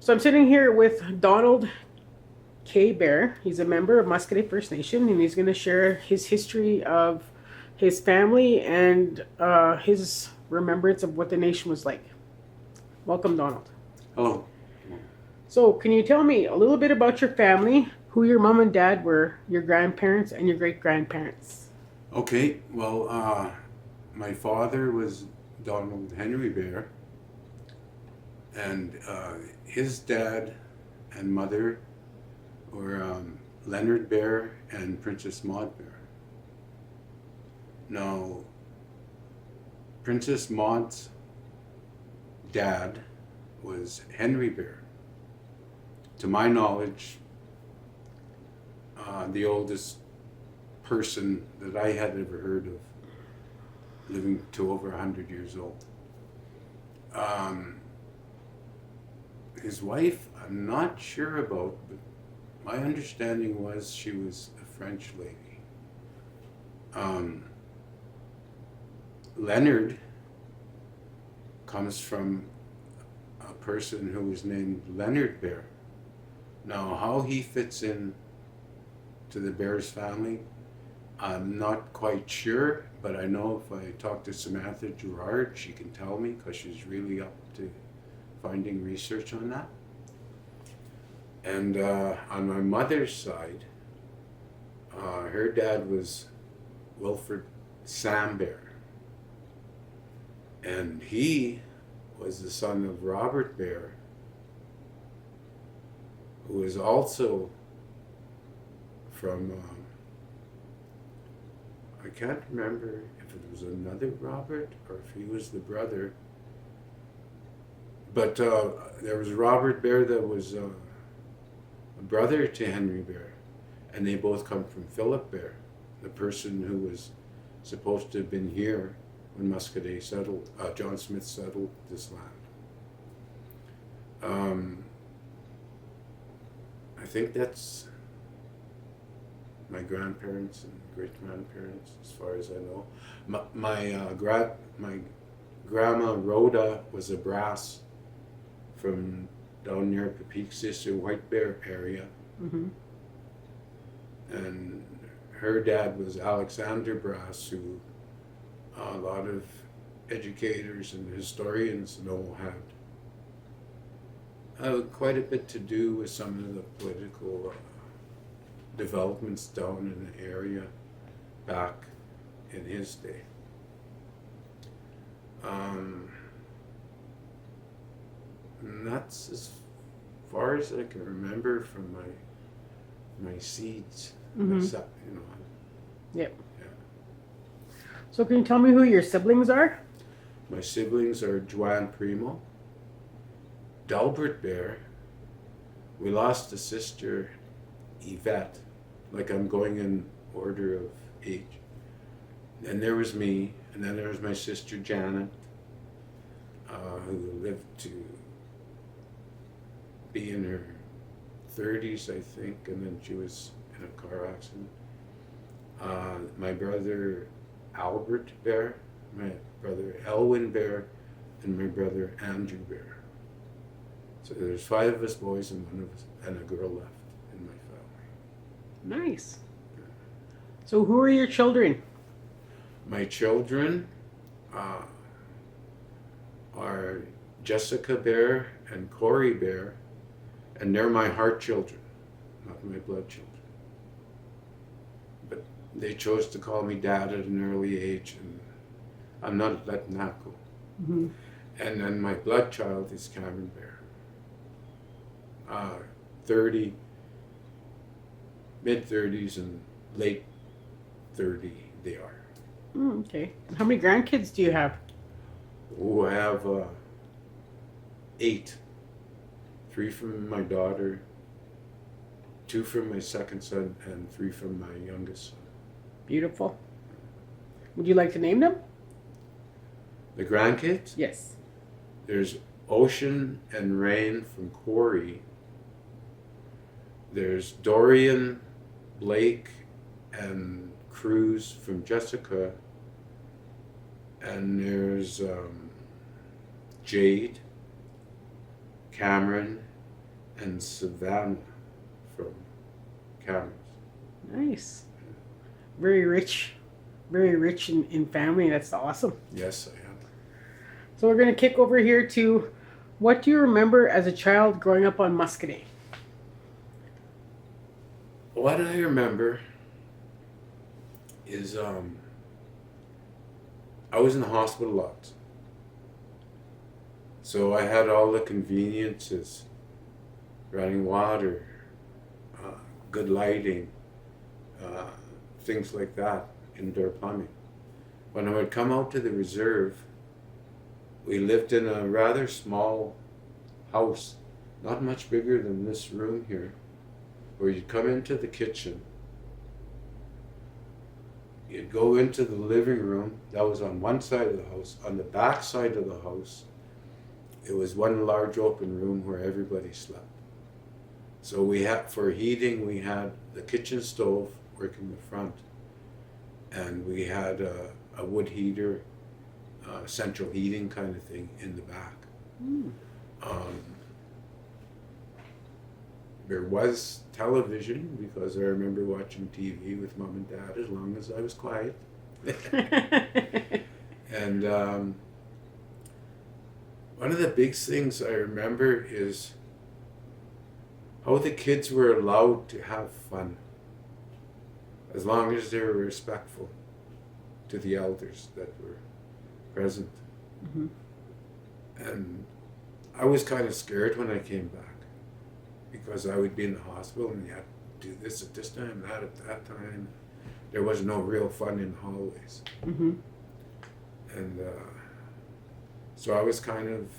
So I'm sitting here with Donald K. Bear. He's a member of Muscogee First Nation, and he's going to share his history of his family and his remembrance of what the nation was like. Welcome, Donald. Hello. So, can you tell me a little bit about your family, who your mom and dad were, your grandparents, and your great grandparents? Okay, well, my father was Donald Henry Bear, and his dad and mother were Leonard Bear and Princess Maud Bear. Now, Princess Maud's dad was Henry Bear. To my knowledge, the oldest person that I had ever heard of living to over 100 years old. His wife, I'm not sure about, but my understanding was she was a French lady. Leonard comes from a person who was named Leonard Bear. Now, how he fits in to the Bears family, I'm not quite sure, but I know if I talk to Samantha Gerard, she can tell me because she's really up to finding research on that. And on my mother's side, her dad was Wilfred Sam Bear. And he was the son of Robert Bear, who was also from, I can't remember if it was another Robert or if he was the brother. But there was Robert Bear that was a brother to Henry Bear, and they both come from Philip Bear, the person who was supposed to have been here when Muscogee settled, John Smith settled this land. I think that's my grandparents and great-grandparents, as far as I know. My grandma Rhoda was a brass from down near Pepixis or White Bear area. Mm-hmm. And her dad was Alexander Brass, who a lot of educators and historians know had quite a bit to do with some of the political developments down in the area back in his day. And that's as far as I can remember from my seeds. Mm-hmm. You know. Yep. Yeah. So, can you tell me who your siblings are? My siblings are Joanne Primo, Delbert Bear. We lost a sister, Yvette, like I'm going in order of age. And there was me, and then there was my sister Janet, who lived to be in her 30s, I think, and then she was in a car accident. My brother Albert Bear, my brother Elwin Bear, and my brother Andrew Bear. So there's 5 of us boys and a girl left in my family. Nice. So, who are your children? My children are Jessica Bear and Corey Bear, and they're my heart children, not my blood children. But they chose to call me dad at an early age, and I'm not letting that go. Mm-hmm. And then my blood child is Cameron Bear. 30, mid-30s and late 30 they are. Okay. How many grandkids do you have? Oh, I have 8. 3 from my daughter, 2 from my second son, and 3 from my youngest son. Beautiful. Would you like to name them? The grandkids? Yes. There's Ocean and Rain from Corey. There's Dorian, Blake, and Cruz from Jessica. And there's Jade, Cameron, and Savannah from Cameras. Nice. Very rich. Very rich in family. That's awesome. Yes, I am. So we're going to kick over here to what do you remember as a child growing up on Muscadet? What I remember is I was in the hospital lots. So I had all the conveniences, running water, good lighting, things like that, indoor plumbing. When I would come out to the reserve, we lived in a rather small house, not much bigger than this room here, where you'd come into the kitchen, you'd go into the living room, that was on one side of the house. On the back side of the house, it was one large open room where everybody slept. So we had, for heating, we had the kitchen stove working the front, and we had a wood heater, central heating kind of thing in the back. Mm. There was television because I remember watching TV with mom and dad as long as I was quiet. And one of the big things I remember is how the kids were allowed to have fun as long as they were respectful to the elders that were present. Mm-hmm. And I was kind of scared when I came back because I would be in the hospital and you had to do this at this time, that at that time. There was no real fun in the hallways. Mm-hmm. And so I was kind of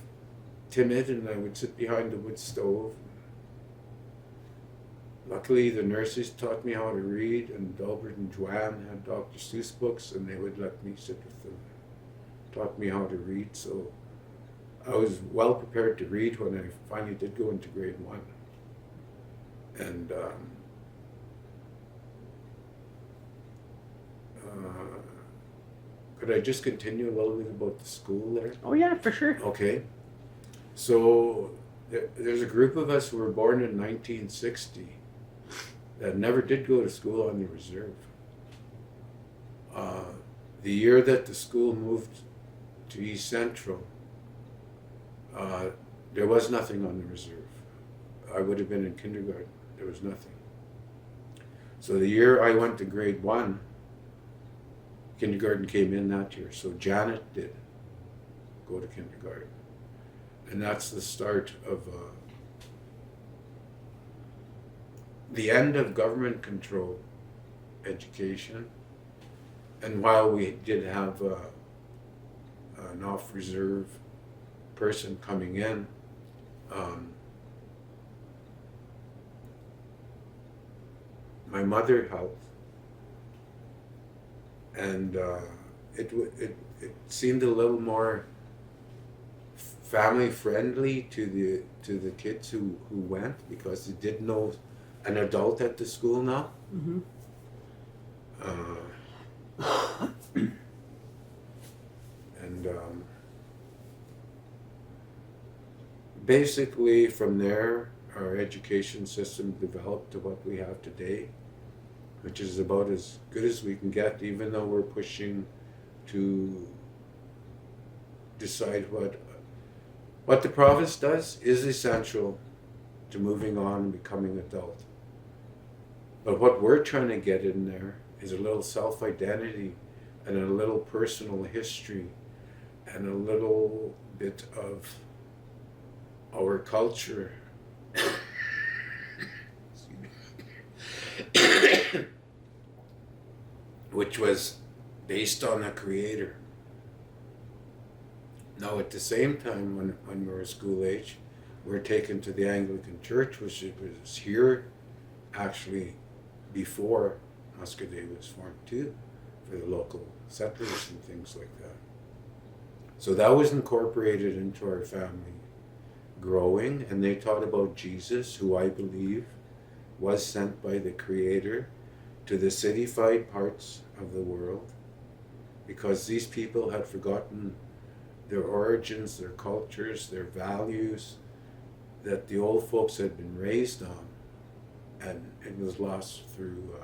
timid and I would sit behind the wood stove. Luckily, the nurses taught me how to read, and Delbert and Joanne had Dr. Seuss books, and they would let me sit with them. Taught me how to read, so I was well prepared to read when I finally did go into grade 1. And could I just continue a little bit about the school there? Oh yeah, for sure. Okay. So there's a group of us who were born in 1960 that never did go to school on the reserve. The year that the school moved to East Central, there was nothing on the reserve. I would have been in kindergarten. There was nothing. So the year I went to grade 1, kindergarten came in that year. So Janet did go to kindergarten. And that's the start of the end of government control education. And while we did have an off-reserve person coming in, my mother helped, and it seemed a little more family friendly to the kids who went, because they did know an adult at the school now. Mm-hmm. And basically from there our education system developed to what we have today, which is about as good as we can get, even though we're pushing to decide what the province does is essential to moving on and becoming adult. But what we're trying to get in there is a little self-identity and a little personal history and a little bit of our culture. Which was based on the Creator. Now at the same time, when we were school age, we were taken to the Anglican Church, which was here actually before Muscadet was formed too, for the local settlers and things like that. So that was incorporated into our family growing, and they taught about Jesus, who I believe was sent by the Creator to the cityfied parts of the world, because these people had forgotten their origins, their cultures, their values, that the old folks had been raised on, and it was lost through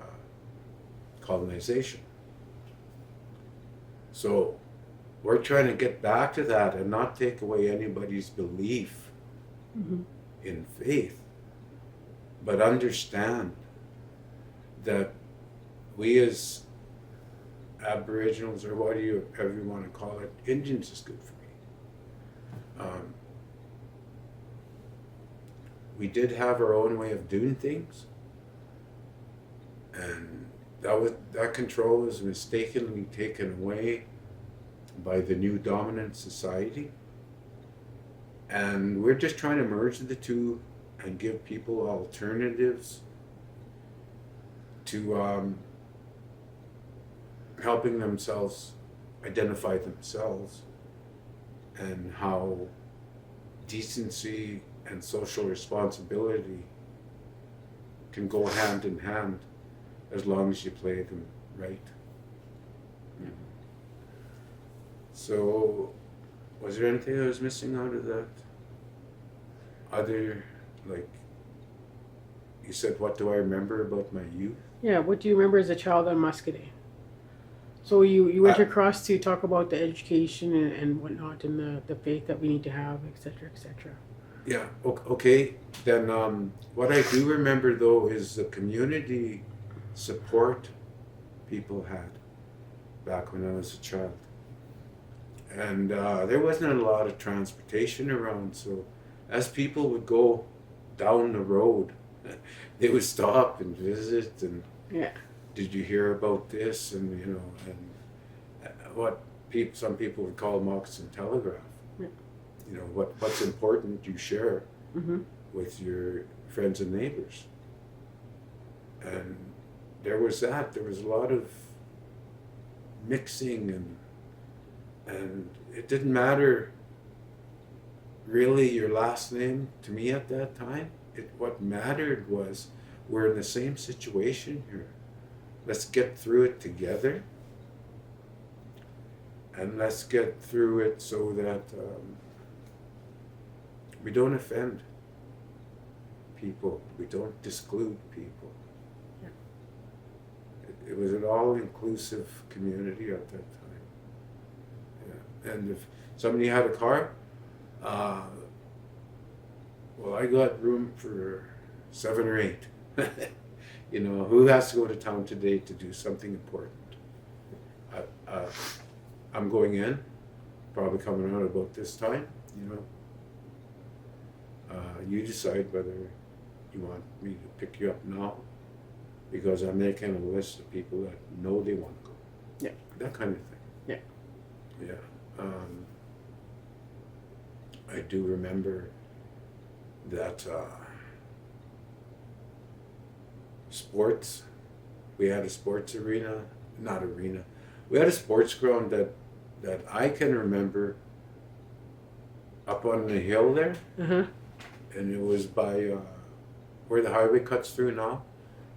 colonization. So we're trying to get back to that and not take away anybody's belief Mm-hmm. in faith, but understand that we as Aboriginals, or whatever you want to call it, Indians is good for me. We did have our own way of doing things, and that control was mistakenly taken away by the new dominant society. And we're just trying to merge the two and give people alternatives to helping themselves identify themselves, and how decency and social responsibility can go hand in hand as long as you play them right. Mm-hmm. So, was there anything I was missing out of that? Other, like, you said, what do I remember about my youth? Yeah, what do you remember as a child on Muscadet? So you went across to talk about the education and whatnot, and the faith that we need to have, etc., etc. Yeah, okay. Then what I do remember, though, is the community support people had back when I was a child. And there wasn't a lot of transportation around, so as people would go down the road, they would stop and visit, and Yeah. did you hear about this? And what some people would call moccasin telegraph. Yeah. What's important you share Mm-hmm. with your friends and neighbors. And there was that. There was a lot of mixing, and it didn't matter really your last name to me at that time. What mattered was, we're in the same situation here. Let's get through it together, and let's get through it so that we don't offend people, we don't exclude people. Yeah. It was an all-inclusive community at that time. Yeah. And if somebody had a car, well, I got room for 7 or 8. Who has to go to town today to do something important? I'm going in, probably coming out about this time, you decide whether you want me to pick you up now, because I'm making a list of people that know they want to go. Yeah. That kind of thing. Yeah. Yeah. I do remember that sports, we had a sports arena, not arena, we had a sports ground that I can remember up on the hill there. Uh-huh. And it was by where the highway cuts through now,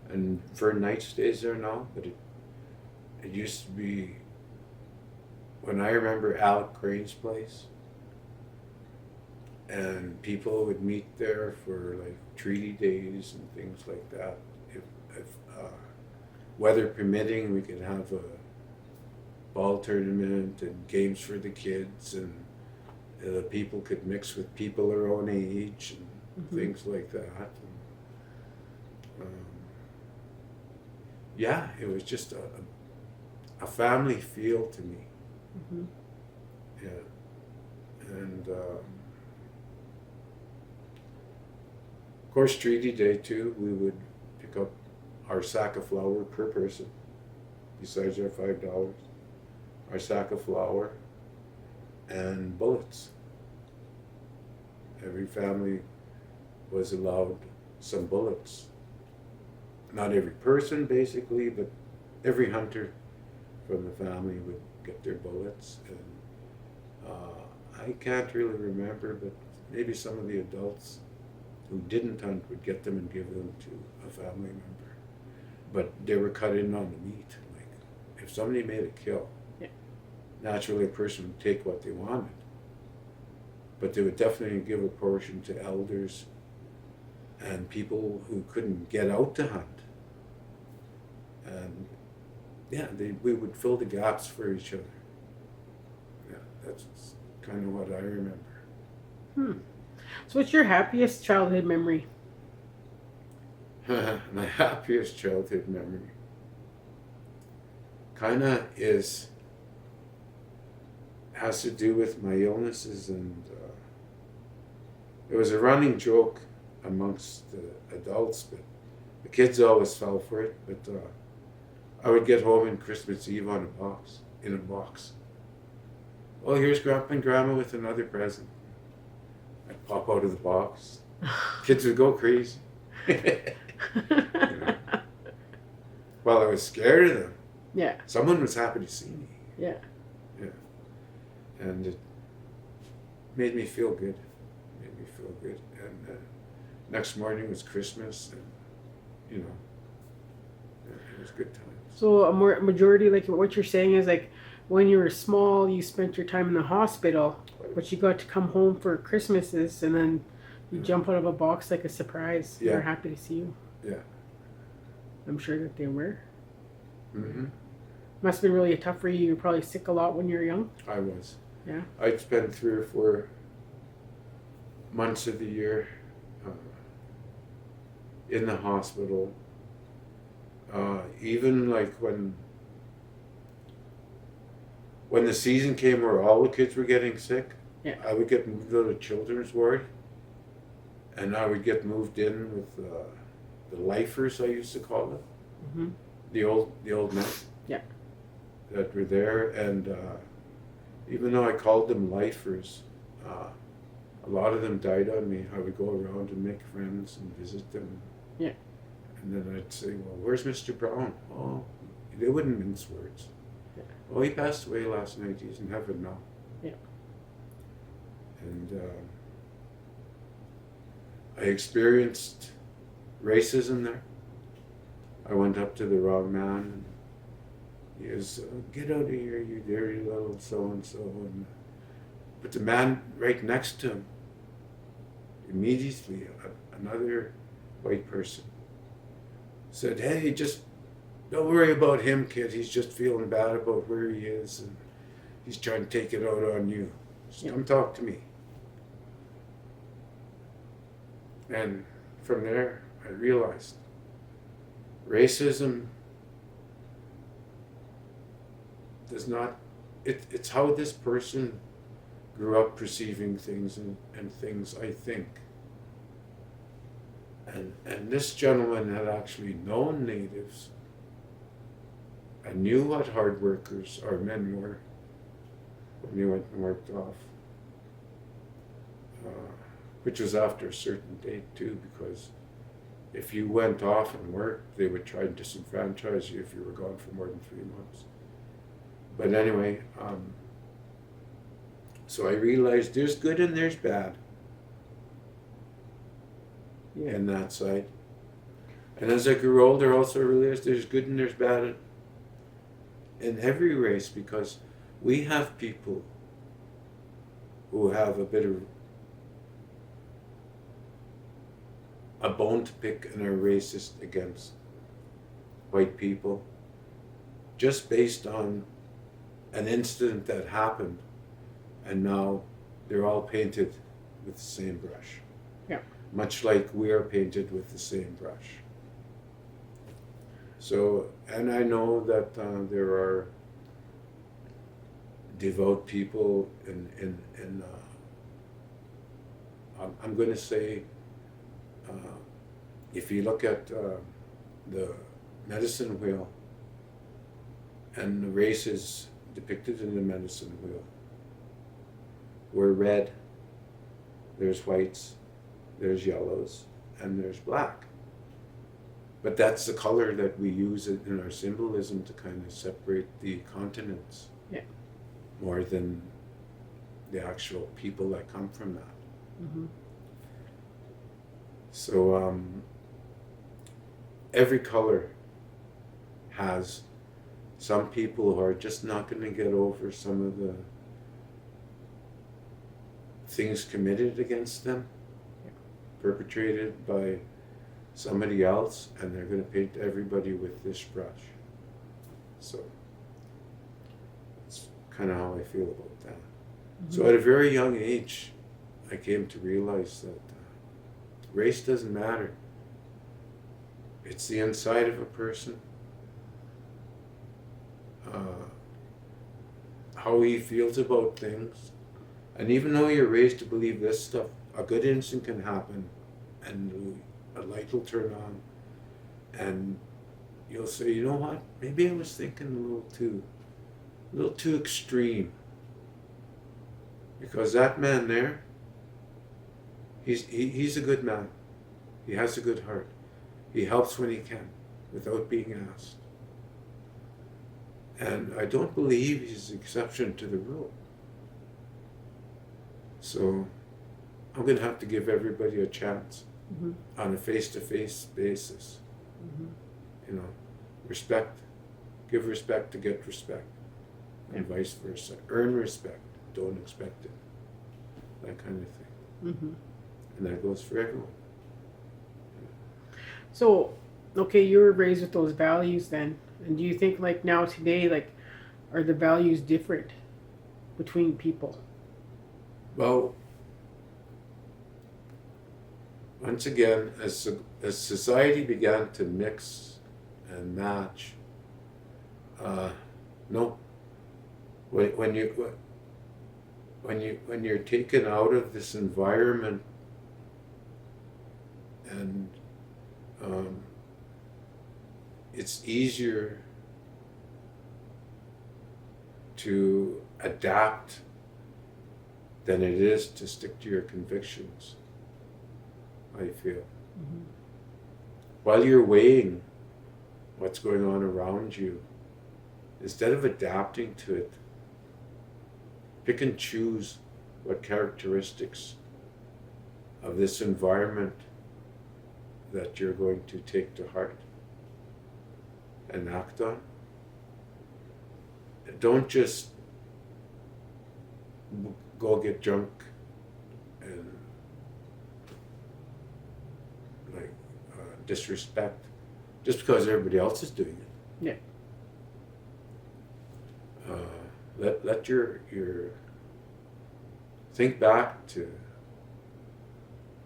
and Fern Knight stays there now, but it used to be, when I remember, Alec Crane's place, and people would meet there for like treaty days and things like that. If weather permitting, we could have a ball tournament and games for the kids, and people could mix with people their own age and Mm-hmm. things like that. And, yeah, it was just a family feel to me. Mm-hmm. Yeah. And of course, Treaty Day too, we would pick up our sack of flour per person, besides our $5, our sack of flour and bullets. Every family was allowed some bullets. Not every person, basically, but every hunter from the family would get their bullets. And I can't really remember, but maybe some of the adults who didn't hunt would get them and give them to a family member. But they were cut in on the meat. Like, if somebody made a kill, Yeah. naturally a person would take what they wanted. but they would definitely give a portion to elders and people who couldn't get out to hunt. And yeah, we would fill the gaps for each other. Yeah, that's kind of what I remember. Hmm. So, what's your happiest childhood memory? My happiest childhood memory kind of has to do with my illnesses, and it was a running joke amongst the adults, but the kids always fell for it. But I would get home on Christmas Eve in a box. Oh, here's Grandpa and Grandma with another present. I'd pop out of the box. Kids would go crazy. You know? Well, I was scared of them. Yeah. Someone was happy to see me. Yeah. Yeah. And it made me feel good. And next morning was Christmas, and you know, it was good times. So, a more majority, like what you're saying, is like when you were small, you spent your time in the hospital, but you got to come home for Christmases, and then you jump out of a box like a surprise. Yeah. They're happy to see you. Yeah. I'm sure that they were. Mm-hmm. Must have been really tough for you. You were probably sick a lot when you were young. I was. Yeah. I'd spend 3 or 4 months of the year in the hospital. Even like when the season came where all the kids were getting sick, Yeah. I would get moved out of children's ward, and I would get moved in with the lifers, I used to call them, Mm-hmm. the old men. Yeah. That were there, and even though I called them lifers, a lot of them died on me. I would go around and make friends and visit them. Yeah. And then I'd say, well, where's Mr. Brown? Oh, they wouldn't mince words. Yeah. Oh, he passed away last night. He's in heaven now. Yeah. And I experienced racism there. I went up to the wrong man, and he was, get out of here, you dirty little so-and-so. But the man right next to him, immediately, another white person, said, hey, just don't worry about him, kid. He's just feeling bad about where he is, and he's trying to take it out on you. Just come talk to me. And from there, I realized racism does not, it's how this person grew up perceiving things and things I think. And this gentleman had actually known natives and knew what hard workers our men were when they went and worked off. Which was after a certain date too, because if you went off and worked, they would try and disenfranchise you if you were gone for more than 3 months. But anyway, so I realized there's good and there's bad in that side. And as I grew older, I also realized there's good and there's bad in every race, because we have people who have a bit of a bone to pick and are racist against white people just based on an incident that happened, and now they're all painted with the same brush. Yeah. Much like we are painted with the same brush. So, and I know that there are devout people in I'm going to say, if you look at the medicine wheel and the races depicted in the medicine wheel, we're red, there's whites, there's yellows, and there's black. But that's the color that we use in our symbolism to kind of separate the continents. Yeah. More than the actual people that come from that. Mm-hmm. So every color has some people who are just not going to get over some of the things committed against them, Yeah. perpetrated by somebody else, and they're going to paint everybody with this brush. So that's kind of how I feel about that. So at a very young age, I came to realize that race doesn't matter. It's the inside of a person, how he feels about things. And even though you're raised to believe this stuff, a good instant can happen and a light will turn on and you'll say, you know what, maybe I was thinking a little too extreme. Because that man there, he's a good man. He has a good heart. He helps when he can, without being asked. And I don't believe he's an exception to the rule. So I'm going to have to give everybody a chance on a face-to-face basis. You know, respect. Give respect to get respect. And vice versa. Earn respect. Don't expect it. That kind of thing. And that goes for everyone. So, okay, you were raised with those values then. And do you think like now today, like, are the values different between people? Well, once again, as society began to mix and match, no, when you're taken out of this environment and it's easier to adapt than it is to stick to your convictions, I feel. While you're weighing what's going on around you, instead of adapting to it, pick and choose what characteristics of this environment that you're going to take to heart and act on. Don't just go get drunk and like disrespect just because everybody else is doing it. Yeah. Let your think back to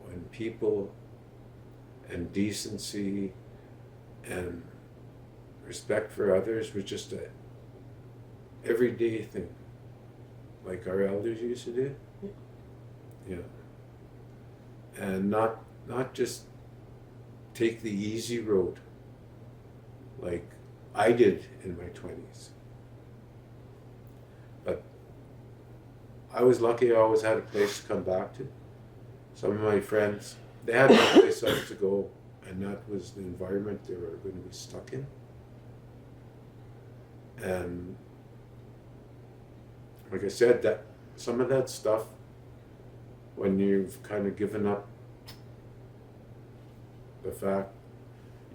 when people and decency and respect for others was just a everyday thing, like our elders used to do. Yeah. And not just take the easy road like I did in my 20s. But I was lucky I always had a place to come back to. Some of my friends, they had no place else to go, and that was the environment they were going to be stuck in. And like I said, that some of that stuff, when you've kind of given up the fact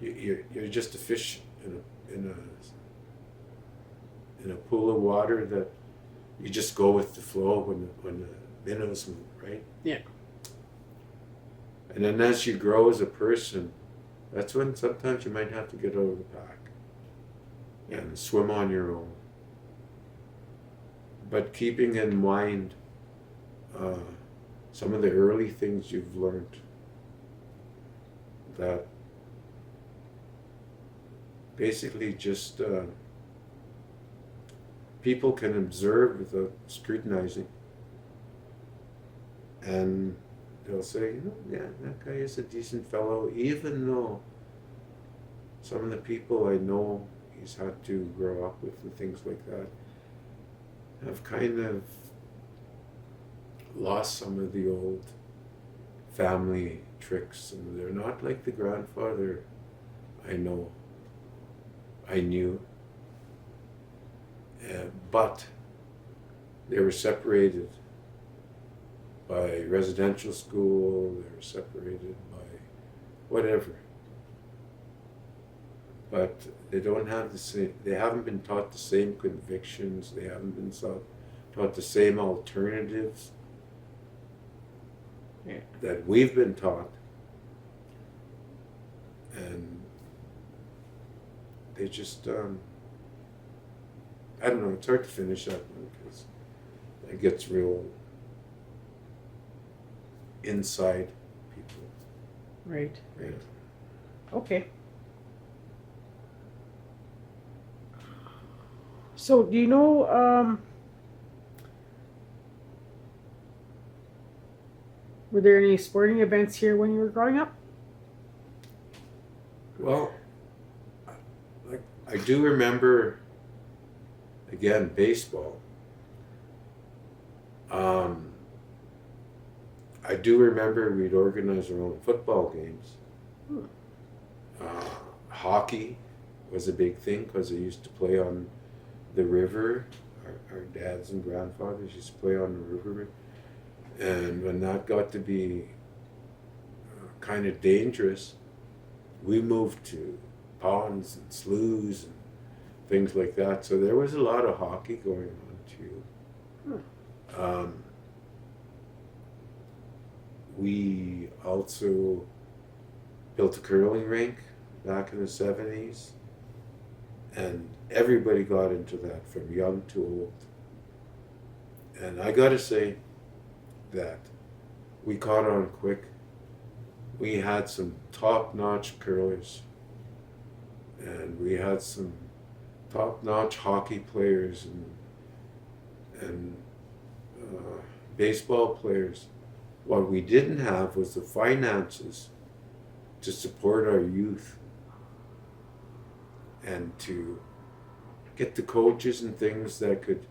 you're just a fish in a pool of water that you just go with the flow when the minnows move, right? Yeah. And then as you grow as a person, that's when sometimes you might have to get out of the pack and swim on your own. But keeping in mind some of the early things you've learned, that basically just people can observe without scrutinizing, and they'll say, you know, yeah, that guy is a decent fellow, even though some of the people I know he's had to grow up with and things like that have kind of lost some of the old family tricks, and they're not like the grandfather I knew, but they were separated by residential school, they were separated by whatever. But they don't have the same, they haven't been taught the same convictions, they haven't been taught the same alternatives Yeah. that we've been taught, and they just I don't know. It's hard to finish that one because it gets real inside people. Right. Yeah. Okay. So, do you know, were there any sporting events here when you were growing up? Well, like I do remember again baseball. Um, I do remember we'd organize our own football games. Hmm. Hockey was a big thing because I used to play on the river. Our dads and grandfathers used to play on the river. And when that got to be kind of dangerous, we moved to ponds and sloughs and things like that. So there was a lot of hockey going on too. Um, we also built a curling rink back in the 70s, and everybody got into that from young to old. And I gotta say that we caught on quick. We had some top-notch curlers, and we had some top-notch hockey players and baseball players. What we didn't have was the finances to support our youth and to get the coaches and things that could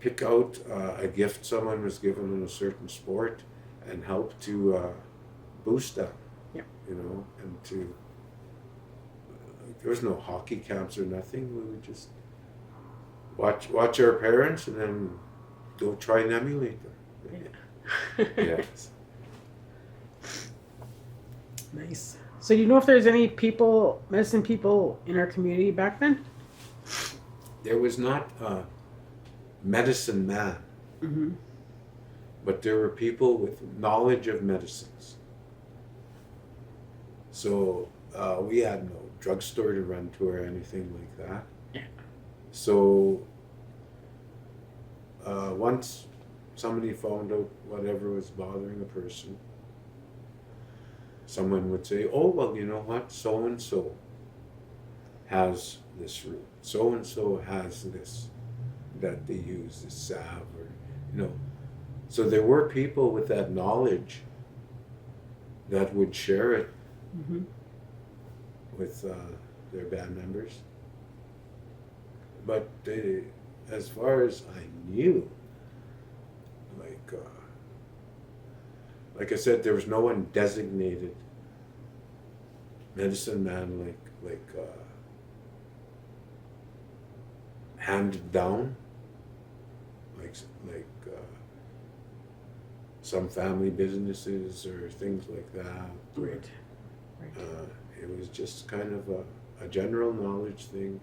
pick out a gift someone was given in a certain sport and help to boost that. Yep. You know, and to there was no hockey camps or nothing. We would just watch our parents and then go try and emulate them. Yeah. Yes. Nice. So, do you know if there's any people, medicine people in our community back then? There was not a medicine man, Mm-hmm. but there were people with knowledge of medicines. So we had no drugstore to run to or anything like that. Yeah. So once somebody found out whatever was bothering a person, someone would say, "Oh, well, you know what? So and so has this root. So and so has this that they use, this salve, or you know." So there were people with that knowledge that would share it Mm-hmm. with their band members. But they, as far as I knew, like I said, there was no one designated medicine man like handed down, like some family businesses or things like that. Right. Right. It was just kind of a general knowledge thing,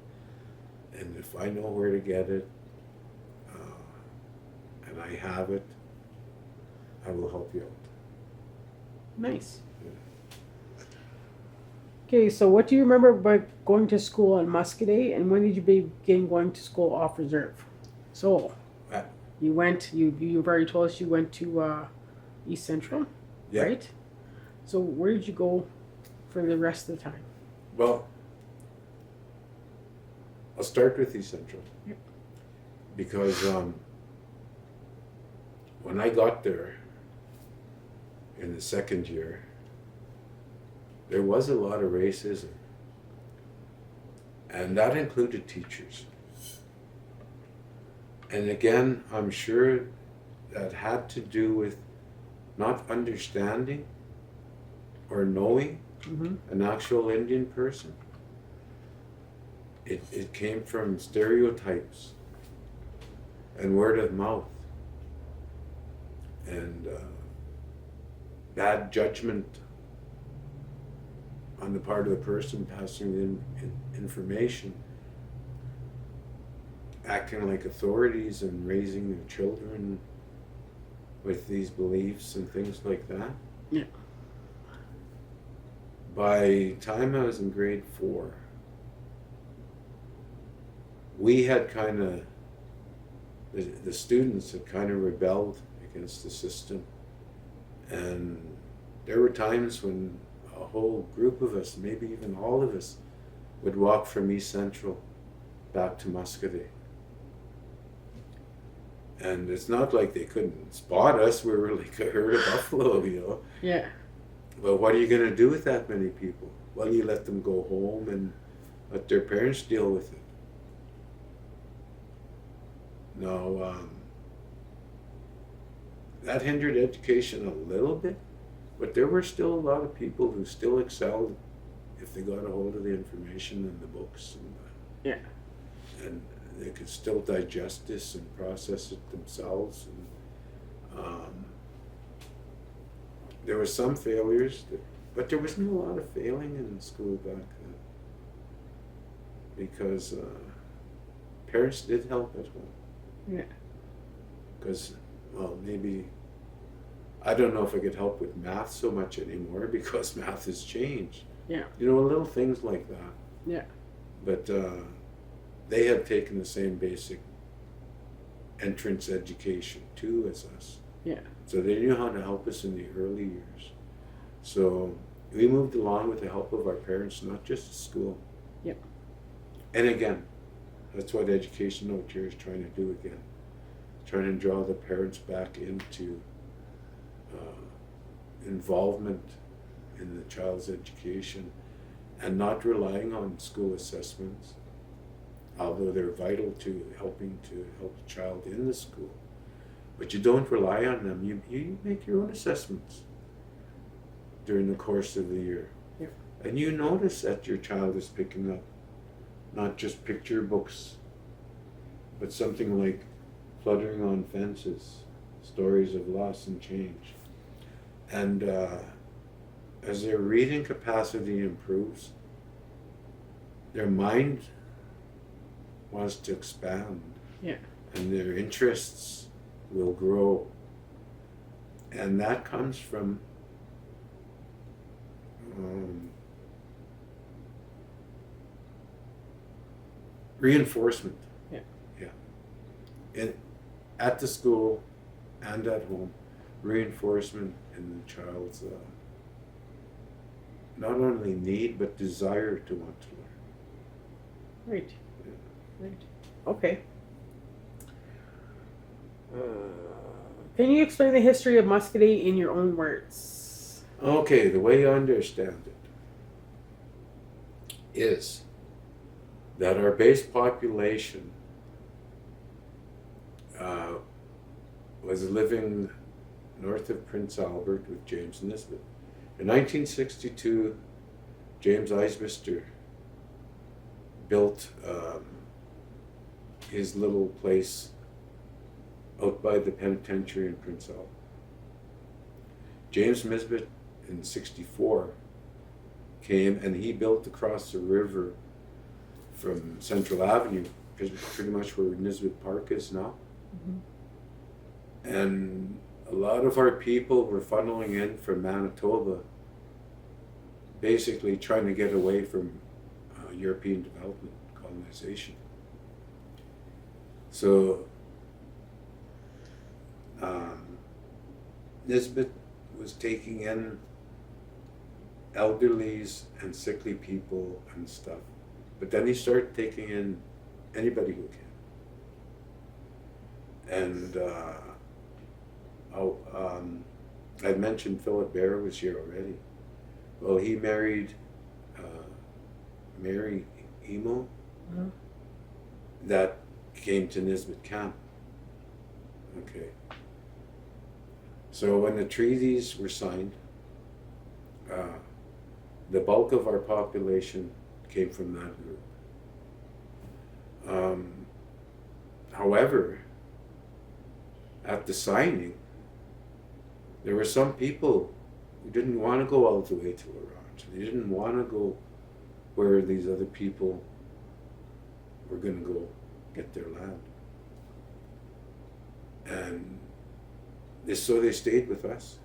and if I know where to get it, and I have it, I will help you out. Nice. Yeah. Okay, so what do you remember about going to school on Muscadet, and when did you begin going to school off reserve? So, Uh, you went. You've already told us you went to East Central, Yeah. right? So where did you go for the rest of the time? Well, I'll start with East Central. Yep. Because when I got there in the second year, there was a lot of racism. And that included teachers. And again, I'm sure that had to do with not understanding or knowing Mm-hmm. an actual Indian person. It came from stereotypes and word of mouth and bad judgment on the part of the person passing in information, acting like authorities and raising their children with these beliefs and things like that. Yeah. By time I was in grade 4, we had kind of, the students had kind of rebelled against the system. And there were times when a whole group of us, maybe even all of us, would walk from East Central back to Muscatine. And it's not like they couldn't spot us. We were like a herd of buffalo, you know. Yeah. But what are you going to do with that many people? Well, you let them go home and let their parents deal with it. No, that hindered education a little bit, but there were still a lot of people who still excelled if they got a hold of the information and the books. Yeah. And they could still digest this and process it themselves. And there were some failures, but there wasn't a lot of failing in school back then because parents did help at home. Yeah. Because, well, maybe, I don't know if I could help with math so much anymore because math has changed. Yeah. You know, little things like that. Yeah. But they had taken the same basic entrance education too as us. Yeah. So they knew how to help us in the early years. So we moved along with the help of our parents, not just school. Yep. And again, that's what Education Note here is trying to do again. Trying to draw the parents back into involvement in the child's education and not relying on school assessments, although they're vital to helping to help the child in the school. But you don't rely on them. You make your own assessments during the course of the year. Yep. And you notice that your child is picking up not just picture books, but something like Fluttering on Fences, Stories of Loss and Change. And as their reading capacity improves, their mind wants to expand. Yeah. And their interests will grow. And that comes from reinforcement. Yeah. Yeah. At the school and at home, reinforcement in the child's not only need but desire to want to learn. Right. Right. Okay. Can you explain the history of Muscatine in your own words? Okay, the way I understand it is that our base population was living north of Prince Albert with James Nisbet. In 1962, James Isbister built his little place out by the penitentiary in Prince Albert. James Nisbet in 64 came and he built across the river from Central Avenue, pretty much where Nisbet Park is now. Mm-hmm. And a lot of our people were funneling in from Manitoba, basically trying to get away from European development, colonization. So Nisbet was taking in elderlies and sickly people and stuff. But then he started taking in anybody who can. And I mentioned Philip Bear was here already. Well, he married Mary Emo, Mm-hmm. that came to Nisbet Camp. Okay. So when the treaties were signed, the bulk of our population came from that group. However, at the signing, there were some people who didn't want to go all the way to Orange. They didn't want to go where these other people were going to go get their land. And they stayed with us.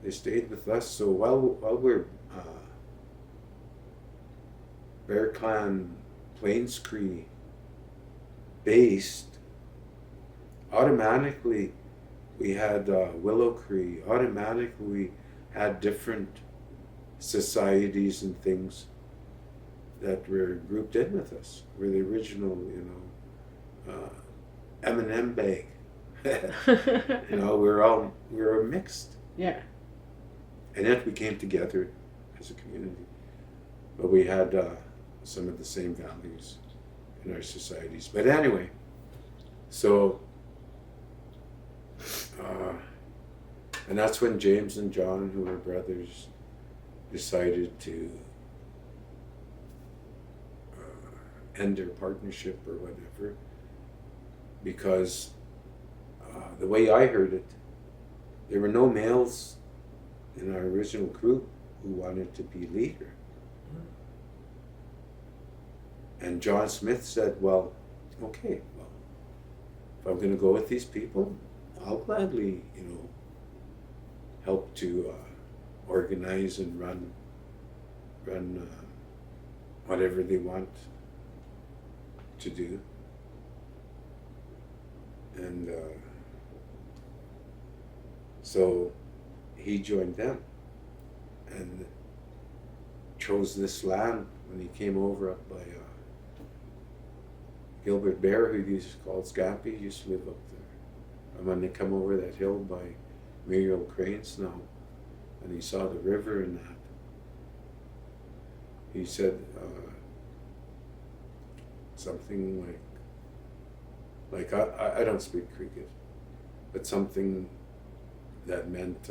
They stayed with us. So while we're Bear Clan Plains Cree based, automatically we had Willow Cree. Automatically we had different societies and things that were grouped in with us. We're the original, M&M bag. We were mixed. Yeah. And yet we came together as a community. But we had some of the same values in our societies. But anyway, so, and that's when James and John, who were brothers, decided to end their partnership or whatever, because the way I heard it, there were no males in our original group who wanted to be leader. And John Smith said, well, okay, well, if I'm going to go with these people, I'll gladly, help to organize and run whatever they want to do. And so he joined them and chose this land when he came over up by Gilbert Bear, who used to call Scampy, used to live up there. And when they come over that hill by Muriel Crane's now, and he saw the river and that, he said something like I don't speak cricket, but something that meant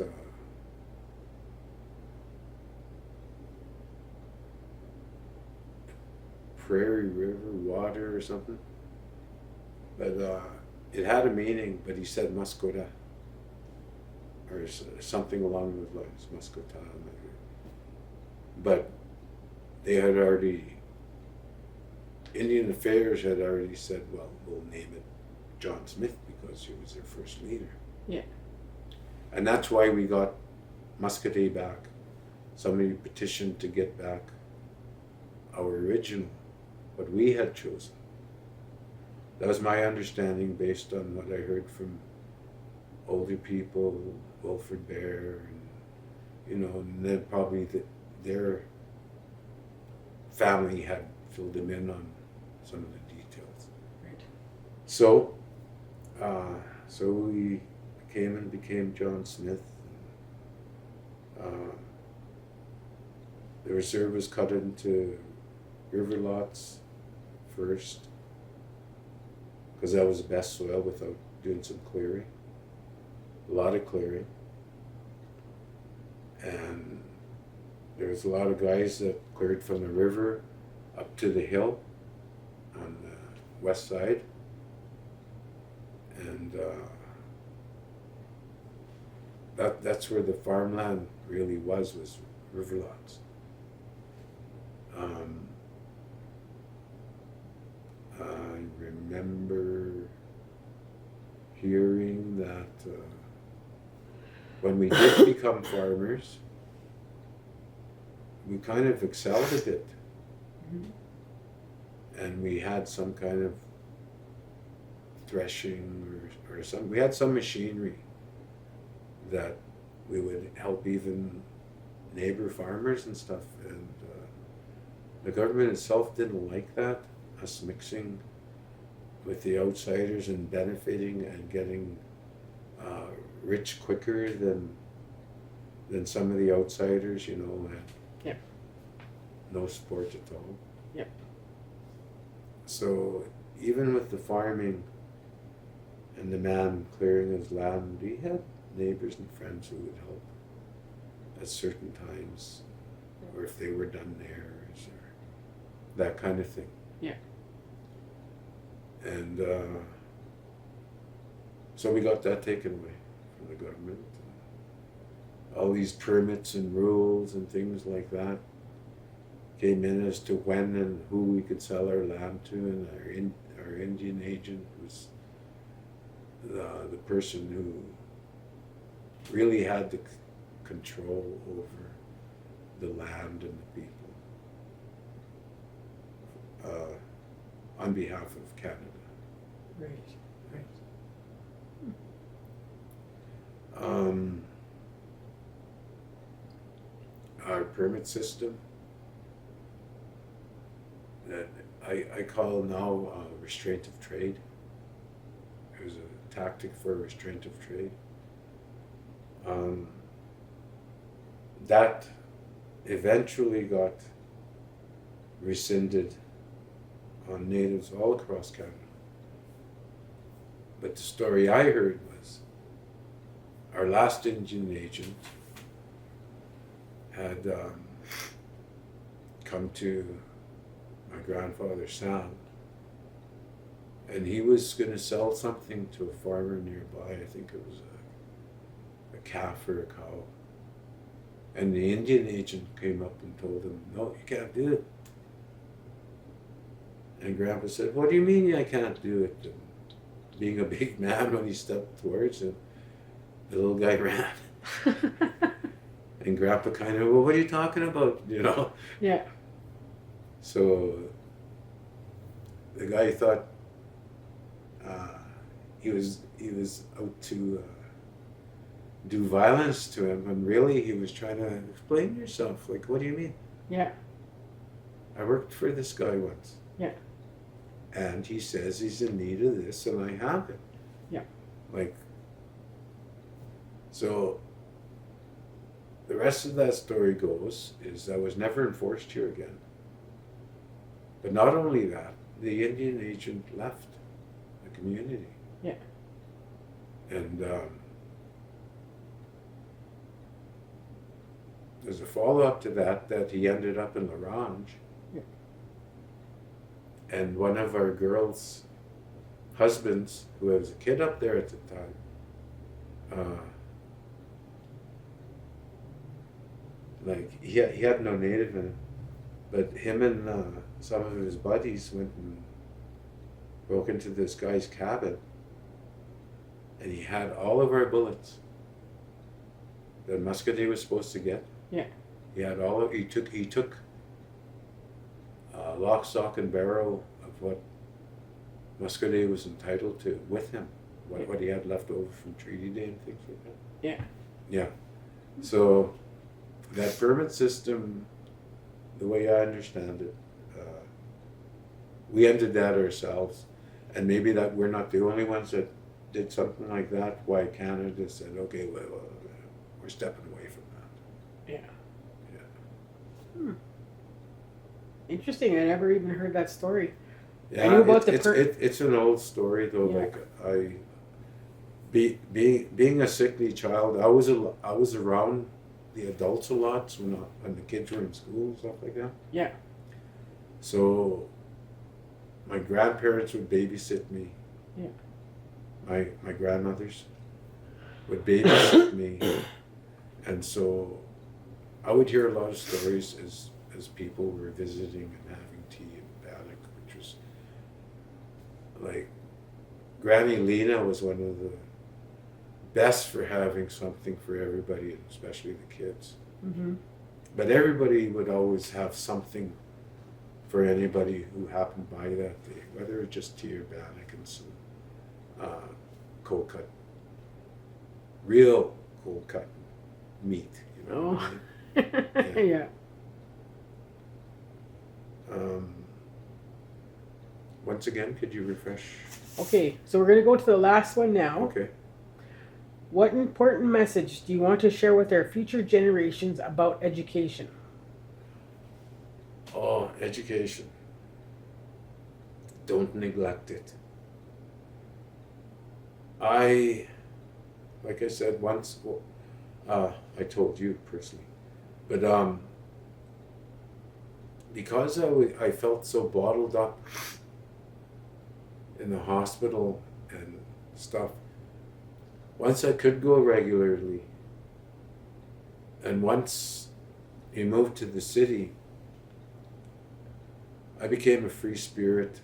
prairie river water or something, but it had a meaning. But he said Muskota or something along those lines, Muskota. But they had already, Indian Affairs had already said, well, we'll name it John Smith because he was their first leader. Yeah. And that's why we got Muscatay back. Somebody petitioned to get back our original, what we had chosen. That was my understanding based on what I heard from older people, Wilfred Bear, and then probably their family had filled them in on some of the details. Right. So we became John Smith. The reserve was cut into river lots first, because that was the best soil without doing some clearing, a lot of clearing. And there was a lot of guys that cleared from the river up to the hill on the west side. And that's where the farmland really was river lots. I remember hearing that when we did become farmers, we kind of excelled a bit. Mm-hmm. And we had some kind of threshing or some, we had some machinery that we would help even neighbor farmers and stuff. And the government itself didn't like that, us mixing with the outsiders and benefiting and getting rich quicker than some of the outsiders, had no sport at all. Yep. So even with the farming and the man clearing his land, we had neighbors and friends who would help at certain times, or if they were done theirs, or that kind of thing. Yeah. And so we got that taken away from the government. All these permits and rules and things like that came in as to when and who we could sell our land to, and our Indian agent was the person who really had the control over the land and the people on behalf of Canada. Right. Right. Our permit system that I call now restraint of trade. It was a tactic for restraint of trade. That eventually got rescinded on natives all across Canada. But the story I heard was our last Indian agent had come to my grandfather's sound, and he was going to sell something to a farmer nearby. I think it was a calf or a cow. And the Indian agent came up and told him, "No, you can't do it." And Grandpa said, "What do you mean I can't do it?" And being a big man, when he stepped towards him, the little guy ran. And Grandpa kind of, "Well, what are you talking about?" You know? Yeah. So the guy thought he was out to do violence to him, and really he was trying to explain yourself. Like, what do you mean? Yeah. I worked for this guy once. Yeah. And he says he's in need of this, and I have it. Yeah. Like, so the rest of that story goes is I was never enforced here again. But not only that, the Indian agent left the community. Yeah. And there's a follow-up to that he ended up in Larange. Yeah. And one of our girls' husbands, who was a kid up there at the time, like he had no native in it, but him and some of his buddies went and broke into this guy's cabin, and he had all of our bullets that Muscadet was supposed to get. Yeah. He had all of. He took lock, stock, and barrel of what Muscadet was entitled to with him. What he had left over from Treaty Day and things like that. Yeah. Yeah. So that permit system, the way I understand it, we ended that ourselves, and maybe that we're not the only ones that did something like that. Why Canada said, okay, well, we're stepping away from that. Yeah. Yeah. Hmm. Interesting. I never even heard that story. Yeah, I knew about it's an old story though. Yeah. Like being a sickly child, I was around the adults a lot when the kids were in school and stuff like that. Yeah. So my grandparents would babysit me. Yeah. My grandmothers would babysit me, and so I would hear a lot of stories as people were visiting and having tea in Bannock, which was like Granny Lena was one of the best for having something for everybody, and especially the kids. Mm-hmm. But everybody would always have something for anybody who happened by that day, whether it's just tea or Bannock and some cold cut, real cold cut meat, you know. Oh. What I mean? Yeah. Once again, could you refresh? Okay, so we're going to go to the last one now. Okay. What important message do you want to share with our future generations about education? Oh, education. Don't neglect it. Like I said once, I told you personally, but because I felt so bottled up in the hospital and stuff, once I could go regularly, and once he moved to the city, I became a free spirit,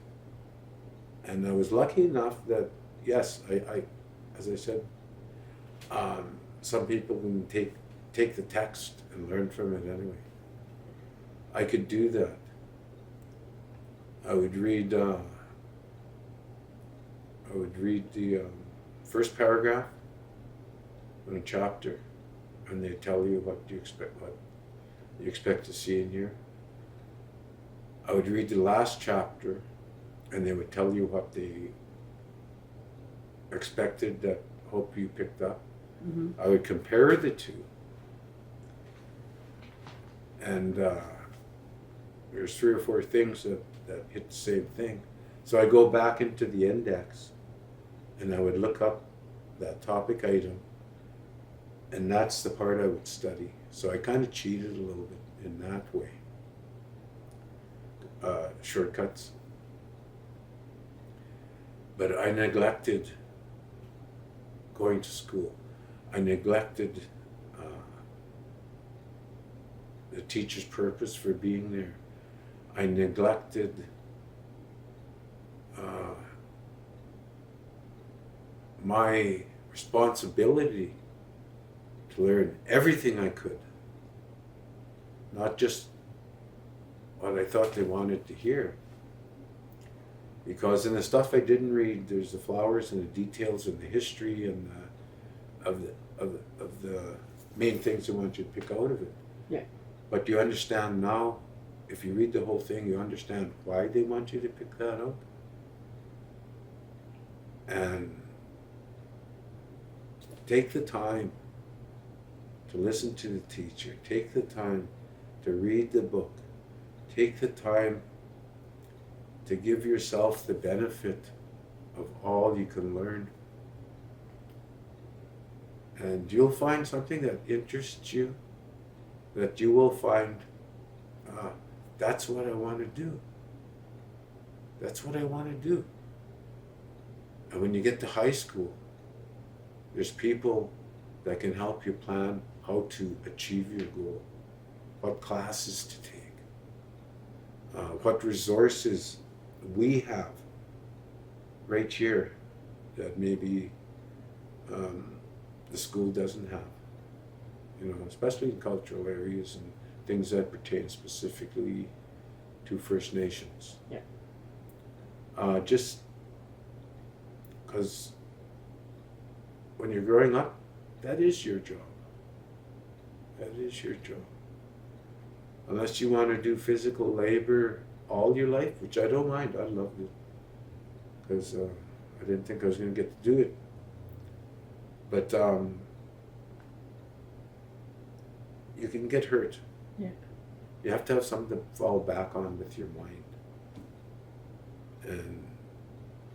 and I was lucky enough that, yes, as I said, some people can take the text and learn from it anyway. I could do that. I would read the first paragraph in a chapter, and they tell you what you expect to see in here. I would read the last chapter, and they would tell you what they expected, that hope you picked up. Mm-hmm. I would compare the two, and there's 3 or 4 things that hit the same thing. So I go back into the index, and I would look up that topic item, and that's the part I would study. So I kind of cheated a little bit in that way. Shortcuts. But I neglected going to school. I neglected the teacher's purpose for being there. I neglected my responsibility to learn everything I could, not just what I thought they wanted to hear. Because in the stuff I didn't read, there's the flowers and the details and the history and of the main things they want you to pick out of it. Yeah. But you understand now, if you read the whole thing, you understand why they want you to pick that out. And take the time to listen to the teacher. Take the time to read the book. Take the time to give yourself the benefit of all you can learn. And you'll find something that interests you, that you will find, that's what I want to do. That's what I want to do. And when you get to high school, there's people that can help you plan how to achieve your goal, what classes to take, what resources we have right here that maybe the school doesn't have, especially in cultural areas and things that pertain specifically to First Nations. Yeah. Just because when you're growing up, that is your job. That is your job. Unless you want to do physical labor all your life, which I don't mind. I loved it. Because I didn't think I was going to get to do it. But you can get hurt. Yeah. You have to have something to fall back on with your mind. And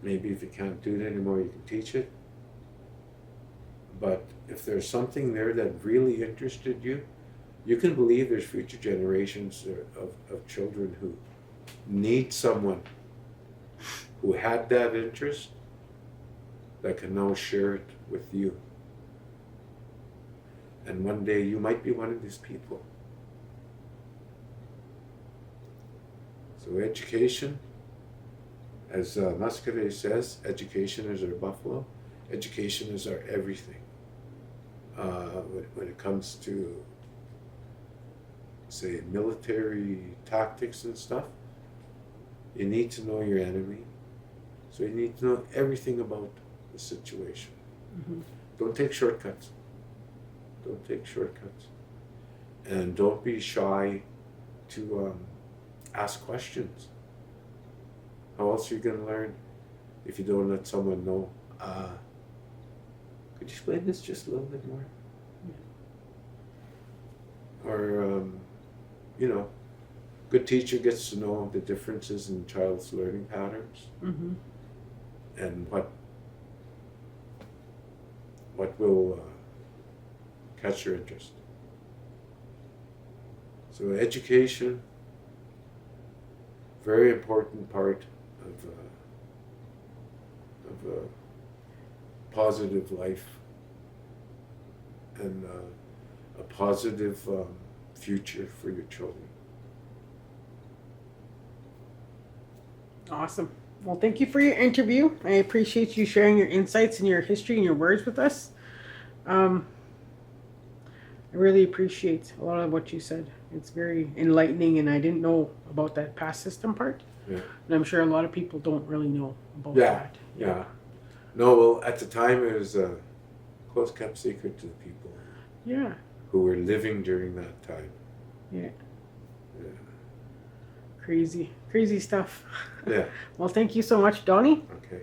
maybe if you can't do it anymore, you can teach it. But if there's something there that really interested you, you can believe there's future generations of children who need someone who had that interest that can now share it with you. And one day you might be one of these people. So education, as Muscadet says, education is our buffalo. Education is our everything. When it comes to, say, military tactics and stuff, you need to know your enemy. So you need to know everything about the situation. Mm-hmm. Don't take shortcuts. Don't take shortcuts. And don't be shy to ask questions. How else are you going to learn if you don't let someone know? Could you explain this just a little bit more? Yeah. Or, good teacher gets to know the differences in child's learning patterns. Mm-hmm. And what will catch your interest. So education, very important part of a positive life and a positive future for your children. Awesome. Well, thank you for your interview. I appreciate you sharing your insights and your history and your words with us. Um, I really appreciate a lot of what you said. It's very enlightening, and I didn't know about that pass system part. Yeah. And I'm sure a lot of people don't really know about Yeah. that. Yeah. No, well, at the time it was a close kept secret to the people Yeah. who were living during that time. Yeah. Yeah. Crazy. Crazy stuff. Yeah. Well, thank you so much, Donnie. Okay.